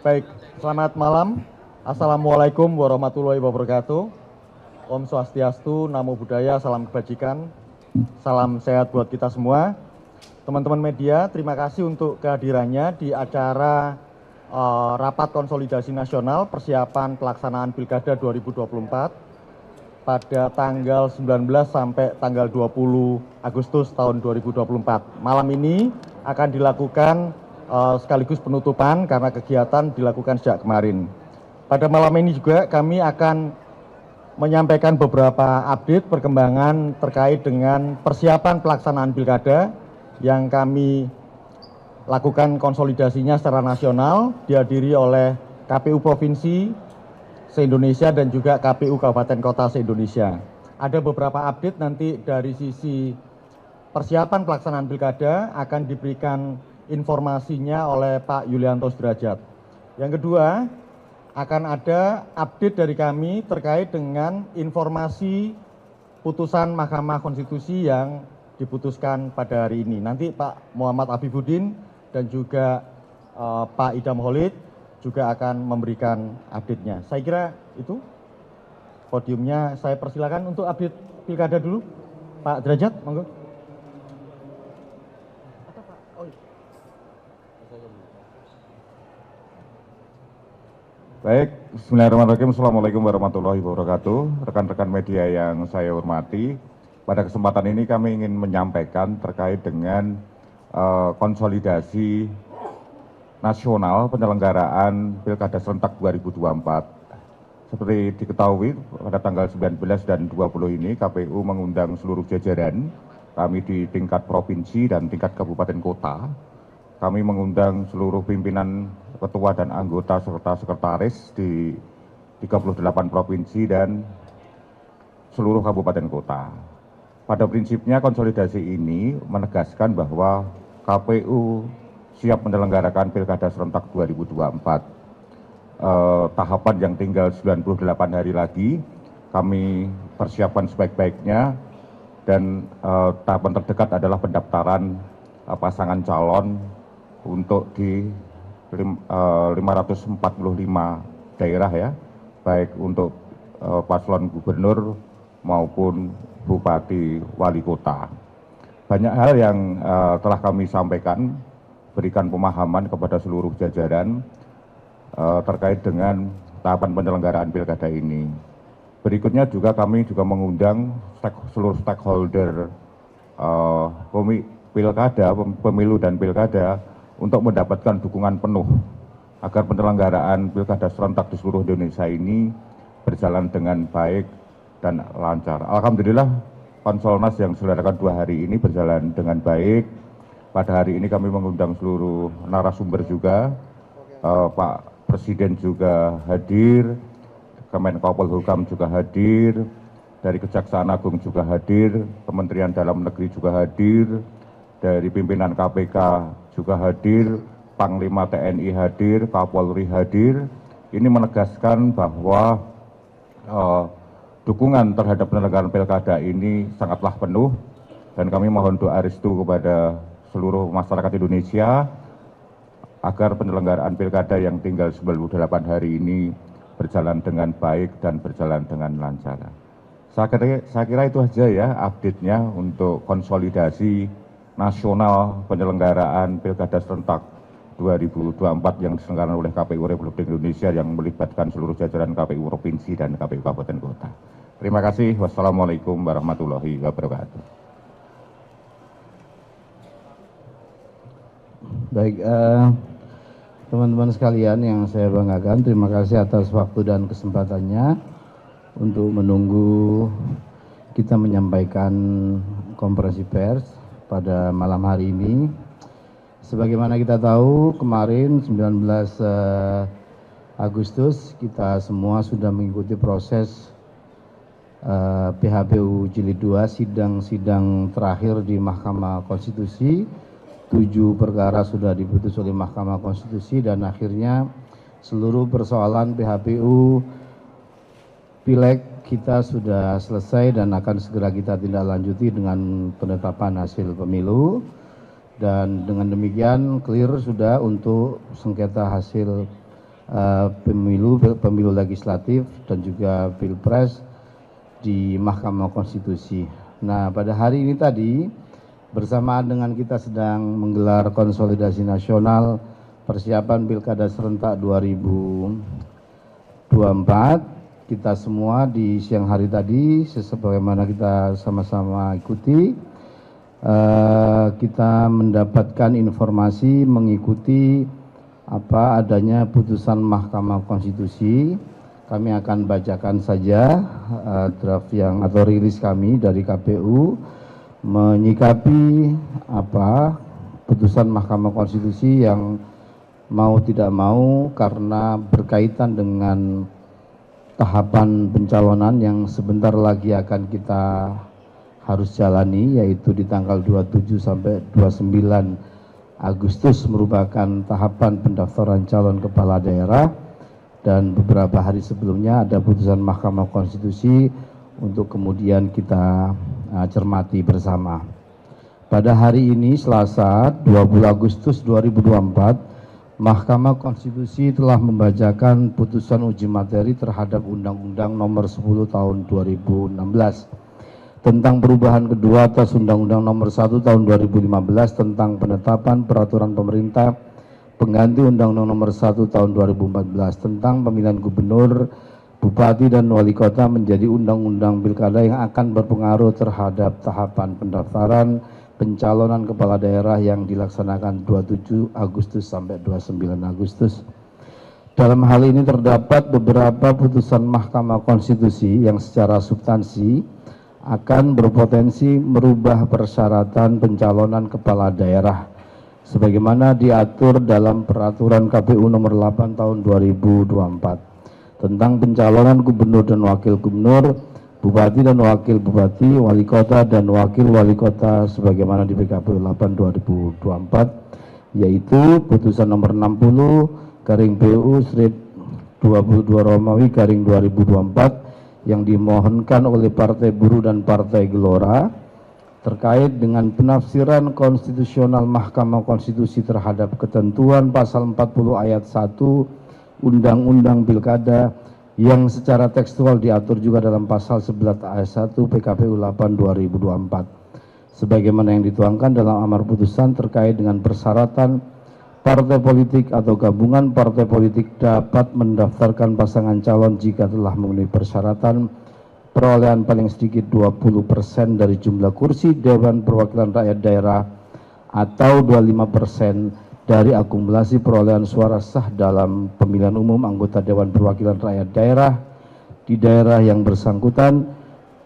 Baik, selamat malam. Assalamualaikum warahmatullahi wabarakatuh. Om Swastiastu, Namo Buddhaya, salam kebajikan, salam sehat buat kita semua. Teman-teman media, terima kasih untuk kehadirannya di acara Rapat Konsolidasi Nasional Persiapan Pelaksanaan Pilkada 2024 pada tanggal 19 sampai tanggal 20 Agustus tahun 2024. Malam ini akan dilakukan sekaligus penutupan karena kegiatan dilakukan sejak kemarin. Pada malam ini juga kami akan menyampaikan beberapa update perkembangan terkait dengan persiapan pelaksanaan pilkada yang kami lakukan konsolidasinya secara nasional, dihadiri oleh KPU Provinsi se-Indonesia dan juga KPU Kabupaten Kota se-Indonesia. Ada beberapa update nanti dari sisi persiapan pelaksanaan pilkada akan diberikan informasinya oleh Pak Yulianto Sudrajat. Yang kedua, akan ada update dari kami terkait dengan informasi putusan Mahkamah Konstitusi yang diputuskan pada hari ini. Nanti Pak Muhammad Afifuddin dan juga Pak Idam Holid juga akan memberikan update-nya. Saya kira itu podiumnya saya persilakan untuk update pilkada dulu. Pak Derajat, monggo. Baik, bismillahirrahmanirrahim. Assalamualaikum warahmatullahi wabarakatuh. Rekan-rekan media yang saya hormati, pada kesempatan ini kami ingin menyampaikan terkait dengan konsolidasi nasional penyelenggaraan Pilkada Serentak 2024. Seperti diketahui, pada tanggal 19 dan 20 ini KPU mengundang seluruh jajaran kami di tingkat provinsi dan tingkat kabupaten kota. Kami mengundang seluruh pimpinan, ketua dan anggota serta sekretaris di 38 provinsi dan seluruh kabupaten kota. Pada prinsipnya konsolidasi ini menegaskan bahwa KPU siap menyelenggarakan Pilkada Serentak 2024. Tahapan yang tinggal 98 hari lagi, kami persiapkan sebaik-baiknya dan tahapan terdekat adalah pendaftaran pasangan calon untuk di 545 daerah ya, baik untuk paslon gubernur maupun bupati wali kota. Banyak hal yang telah kami sampaikan, berikan pemahaman kepada seluruh jajaran terkait dengan tahapan penyelenggaraan pilkada ini. Berikutnya juga kami juga mengundang seluruh stakeholder pilkada, pemilu dan pilkada untuk mendapatkan dukungan penuh agar penyelenggaraan pilkada serentak di seluruh Indonesia ini berjalan dengan baik dan lancar. Alhamdulillah Konsolnas yang diselenggarakan 2 hari ini berjalan dengan baik. Pada hari ini kami mengundang seluruh narasumber juga, Pak Presiden juga hadir, Kemenko Polhukam juga hadir, dari Kejaksaan Agung juga hadir, Kementerian Dalam Negeri juga hadir, dari pimpinan KPK juga hadir, Panglima TNI hadir, Kapolri hadir. Ini menegaskan bahwa dukungan terhadap penyelenggaraan pilkada ini sangatlah penuh dan kami mohon doa restu kepada seluruh masyarakat Indonesia agar penyelenggaraan pilkada yang tinggal 98 hari ini berjalan dengan baik dan berjalan dengan lancar. Saya kira itu saja ya update-nya untuk konsolidasi nasional penyelenggaraan Pilkada Serentak 2024 yang diselenggarakan oleh KPU Republik Indonesia yang melibatkan seluruh jajaran KPU Provinsi dan KPU Kabupaten Kota. Terima kasih. Wassalamualaikum warahmatullahi wabarakatuh. Baik, teman-teman sekalian yang saya banggakan, terima kasih atas waktu dan kesempatannya untuk menunggu kita menyampaikan konferensi pers pada malam hari ini. Sebagaimana kita tahu, kemarin 19 Agustus kita semua sudah mengikuti proses PHPU Jilid 2, sidang-sidang terakhir di Mahkamah Konstitusi. 7 perkara sudah diputus oleh Mahkamah Konstitusi dan akhirnya seluruh persoalan PHPU Pileg kita sudah selesai dan akan segera kita tindak lanjuti dengan penetapan hasil pemilu. Dan dengan demikian clear sudah untuk sengketa hasil pemilu legislatif dan juga pilpres di Mahkamah Konstitusi. Nah, pada hari ini tadi bersamaan dengan kita sedang menggelar konsolidasi nasional persiapan Pilkada serentak 2024, kita semua di siang hari tadi sebagaimana kita sama-sama ikuti, kita mendapatkan informasi mengikuti adanya putusan Mahkamah Konstitusi. Kami akan bacakan saja draft atau rilis kami dari KPU menyikapi putusan Mahkamah Konstitusi yang mau tidak mau karena berkaitan dengan tahapan pencalonan yang sebentar lagi akan kita harus jalani, yaitu di tanggal 27 sampai 29 Agustus merupakan tahapan pendaftaran calon kepala daerah, dan beberapa hari sebelumnya ada putusan Mahkamah Konstitusi untuk kemudian kita cermati bersama. Pada hari ini Selasa 20 Agustus 2024, Mahkamah Konstitusi telah membacakan putusan uji materi terhadap Undang-Undang Nomor 10 Tahun 2016 tentang perubahan kedua atas Undang-Undang Nomor 1 Tahun 2015 tentang penetapan peraturan pemerintah pengganti Undang-Undang Nomor 1 Tahun 2014 tentang pemilihan gubernur, bupati, dan wali kota menjadi Undang-Undang Pilkada yang akan berpengaruh terhadap tahapan pendaftaran pencalonan kepala daerah yang dilaksanakan 27 Agustus sampai 29 Agustus. Dalam hal ini terdapat beberapa putusan Mahkamah Konstitusi yang secara substansi akan berpotensi merubah persyaratan pencalonan kepala daerah sebagaimana diatur dalam Peraturan KPU Nomor 8 Tahun 2024 tentang pencalonan gubernur dan wakil gubernur, bupati dan wakil bupati, wali kota dan wakil wali kota sebagaimana di PKPU 8 2024, yaitu putusan nomor 60 garing PU 22 Romawi garing 2024 yang dimohonkan oleh Partai Buruh dan Partai Gelora terkait dengan penafsiran konstitusional Mahkamah Konstitusi terhadap ketentuan pasal 40 ayat 1 Undang-Undang Pilkada yang secara tekstual diatur juga dalam pasal 11 ayat 1 PKPU 8 2024 sebagaimana yang dituangkan dalam amar putusan terkait dengan persyaratan partai politik atau gabungan partai politik dapat mendaftarkan pasangan calon jika telah memenuhi persyaratan perolehan paling sedikit 20% dari jumlah kursi Dewan Perwakilan Rakyat Daerah atau 25% dari akumulasi perolehan suara sah dalam pemilihan umum anggota Dewan Perwakilan Rakyat Daerah di daerah yang bersangkutan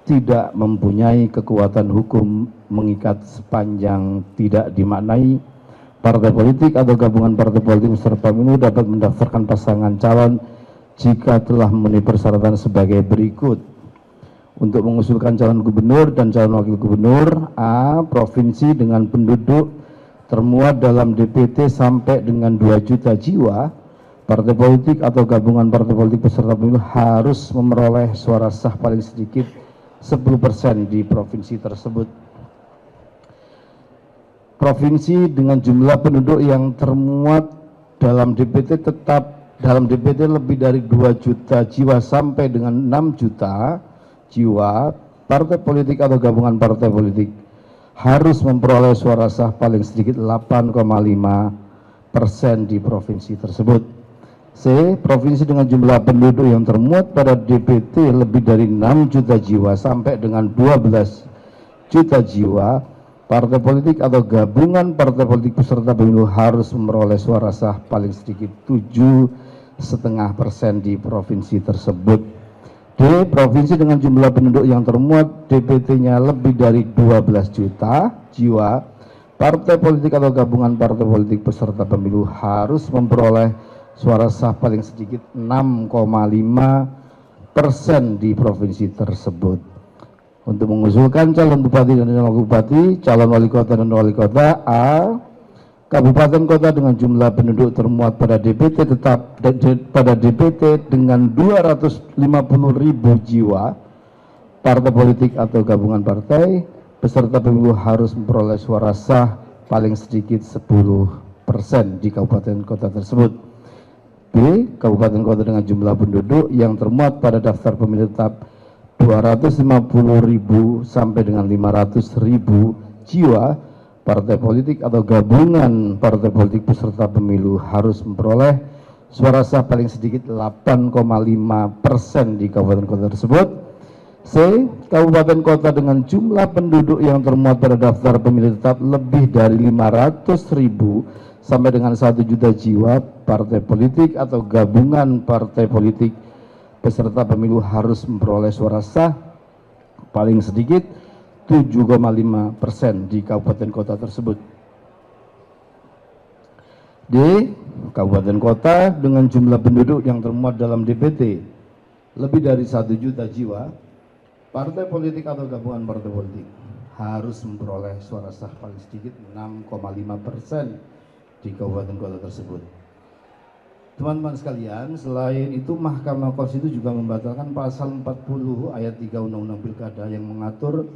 tidak mempunyai kekuatan hukum mengikat sepanjang tidak dimaknai partai politik atau gabungan partai politik peserta pemilu dapat mendaftarkan pasangan calon jika telah memenuhi persyaratan sebagai berikut. Untuk mengusulkan calon gubernur dan calon wakil gubernur, A. Provinsi dengan penduduk termuat dalam DPT sampai dengan 2 juta jiwa, partai politik atau gabungan partai politik peserta pemilu harus memperoleh suara sah paling sedikit 10% di provinsi tersebut. Provinsi dengan jumlah penduduk yang termuat dalam DPT tetap dalam DPT lebih dari 2 juta jiwa sampai dengan 6 juta jiwa, partai politik atau gabungan partai politik harus memperoleh suara sah paling sedikit 8,5% di provinsi tersebut. C. Provinsi dengan jumlah penduduk yang termuat pada DPT lebih dari 6 juta jiwa sampai dengan 12 juta jiwa, partai politik atau gabungan partai politik peserta pemilu harus memperoleh suara sah paling sedikit 7,5% di provinsi tersebut. D. Provinsi dengan jumlah penduduk yang termuat DPT-nya lebih dari 12 juta jiwa, partai politik atau gabungan partai politik peserta pemilu harus memperoleh suara sah paling sedikit 6,5% di provinsi tersebut. Untuk mengusulkan calon bupati dan calon wakil bupati, calon wali kota dan wali kota, A. Kabupaten kota dengan jumlah penduduk termuat pada DPT tetap pada DPT dengan 250.000 jiwa, partai politik atau gabungan partai peserta pemilu harus memperoleh suara sah paling sedikit 10% di kabupaten kota tersebut. B. Kabupaten kota dengan jumlah penduduk yang termuat pada daftar pemilih tetap 250.000 sampai dengan 500.000 jiwa, partai politik atau gabungan partai politik peserta pemilu harus memperoleh suara sah paling sedikit 8,5% di kabupaten kota tersebut. C. Kabupaten kota dengan jumlah penduduk yang termuat pada daftar pemilih tetap lebih dari 500.000 sampai dengan 1 juta jiwa, partai politik atau gabungan partai politik peserta pemilu harus memperoleh suara sah paling sedikit 7,5% di kabupaten kota tersebut. D. Kabupaten kota dengan jumlah penduduk yang termuat dalam DPT lebih dari 1 juta jiwa, partai politik atau gabungan partai politik harus memperoleh suara sah paling sedikit 6,5% di kabupaten kota tersebut. Teman-teman sekalian, selain itu Mahkamah Konstitusi juga membatalkan pasal 40 ayat 3 Undang-Undang Pilkada yang mengatur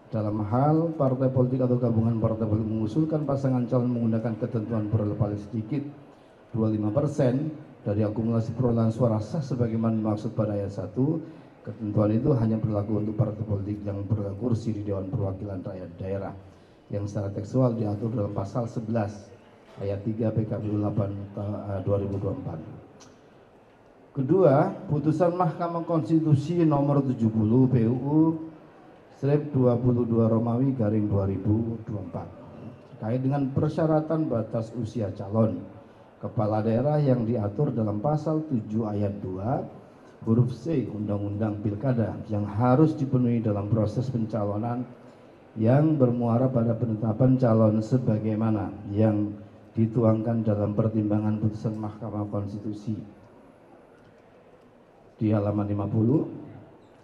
dalam hal partai politik atau gabungan partai politik mengusulkan pasangan calon menggunakan ketentuan peroleh paling sedikit 25% dari akumulasi perolehan suara sah sebagaimana dimaksud pada ayat 1. Ketentuan itu hanya berlaku untuk partai politik yang berhak kursi di Dewan Perwakilan Rakyat Daerah yang secara tekstual diatur dalam pasal 11 ayat 3 PKPU 8 2024. Kedua, putusan Mahkamah Konstitusi nomor 70 PUU 22 Romawi garing 2024 terkait dengan persyaratan batas usia calon kepala daerah yang diatur dalam pasal 7 ayat 2 huruf C Undang-Undang Pilkada yang harus dipenuhi dalam proses pencalonan yang bermuara pada penetapan calon sebagaimana yang dituangkan dalam pertimbangan putusan Mahkamah Konstitusi di halaman 50.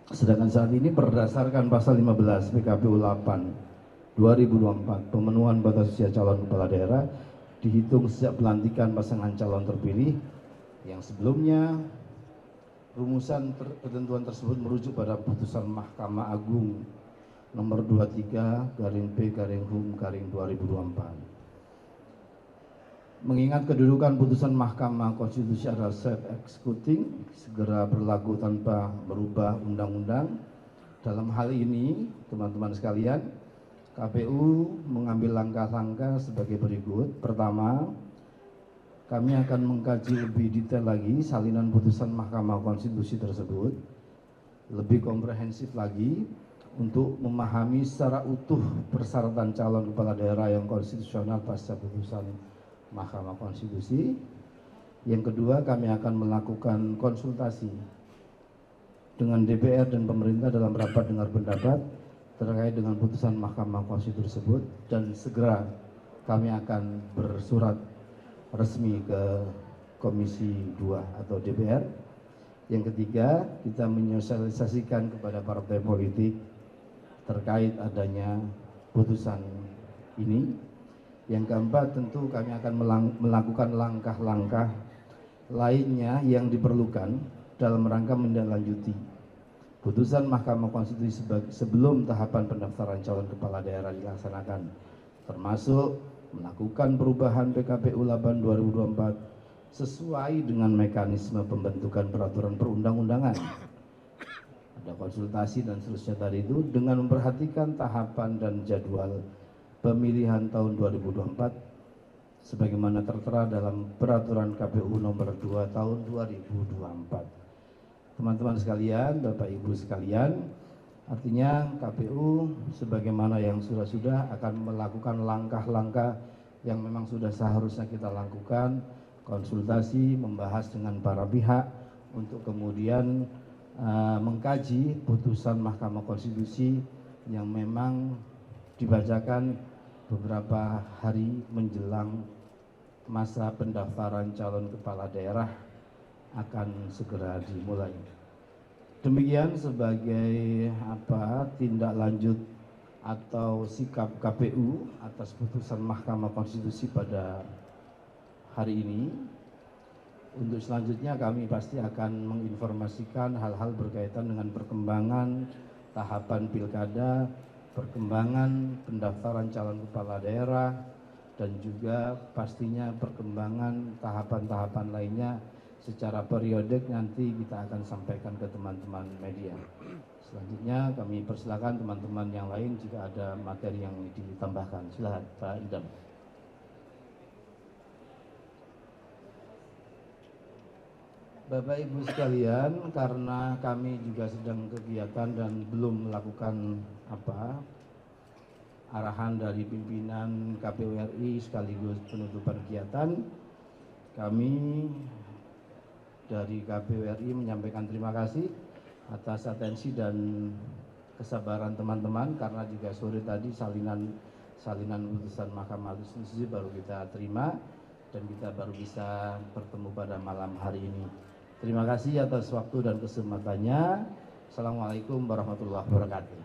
Sedangkan saat ini berdasarkan pasal 15 PKPU 8 2024 pemenuhan batas usia calon kepala daerah dihitung sejak pelantikan pasangan calon terpilih yang sebelumnya rumusan ketentuan tersebut merujuk pada putusan Mahkamah Agung nomor 23 garing P garing HUM garing 2024. Mengingat kedudukan putusan Mahkamah Konstitusi adalah self-executing, segera berlaku tanpa berubah undang-undang. Dalam hal ini, teman-teman sekalian, KPU mengambil langkah-langkah sebagai berikut. Pertama, kami akan mengkaji lebih detail lagi salinan putusan Mahkamah Konstitusi tersebut, lebih komprehensif lagi untuk memahami secara utuh persyaratan calon kepala daerah yang konstitusional pasca putusan Mahkamah Konstitusi. Yang kedua, kami akan melakukan konsultasi dengan DPR dan pemerintah dalam rapat dengar pendapat terkait dengan putusan Mahkamah Konstitusi tersebut dan segera kami akan bersurat resmi ke Komisi 2 atau DPR. Yang ketiga, kita menyosialisasikan kepada partai politik terkait adanya putusan ini. Yang keempat, tentu kami akan melakukan langkah-langkah lainnya yang diperlukan dalam rangka menindaklanjuti putusan Mahkamah Konstitusi sebelum tahapan pendaftaran calon kepala daerah dilaksanakan, termasuk melakukan perubahan PKPU 8 2024 sesuai dengan mekanisme pembentukan peraturan perundang-undangan. Ada konsultasi dan seterusnya tadi itu dengan memperhatikan tahapan dan jadwal pemilihan tahun 2024 sebagaimana tertera dalam peraturan KPU nomor 2 tahun 2024. Teman-teman sekalian, Bapak Ibu sekalian, artinya KPU sebagaimana yang sudah akan melakukan langkah-langkah yang memang sudah seharusnya kita lakukan, konsultasi, membahas dengan para pihak untuk kemudian mengkaji putusan Mahkamah Konstitusi yang memang dibacakan beberapa hari menjelang masa pendaftaran calon kepala daerah akan segera dimulai. Demikian sebagai tindak lanjut atau sikap KPU atas putusan Mahkamah Konstitusi pada hari ini. Untuk selanjutnya kami pasti akan menginformasikan hal-hal berkaitan dengan perkembangan tahapan pilkada, perkembangan pendaftaran calon kepala daerah, dan juga pastinya perkembangan tahapan-tahapan lainnya secara periodik nanti kita akan sampaikan ke teman-teman media. Selanjutnya kami persilakan teman-teman yang lain jika ada materi yang ditambahkan. Silakan Pak Idam. Bapak Ibu sekalian, karena kami juga sedang kegiatan dan belum melakukan arahan dari pimpinan KPU RI sekaligus penutupan kegiatan, kami dari KPU RI menyampaikan terima kasih atas atensi dan kesabaran teman-teman, karena juga sore tadi salinan putusan Mahkamah Konstitusi baru kita terima dan kita baru bisa bertemu pada malam hari ini. Terima kasih atas waktu dan kesempatannya. Assalamualaikum warahmatullahi wabarakatuh.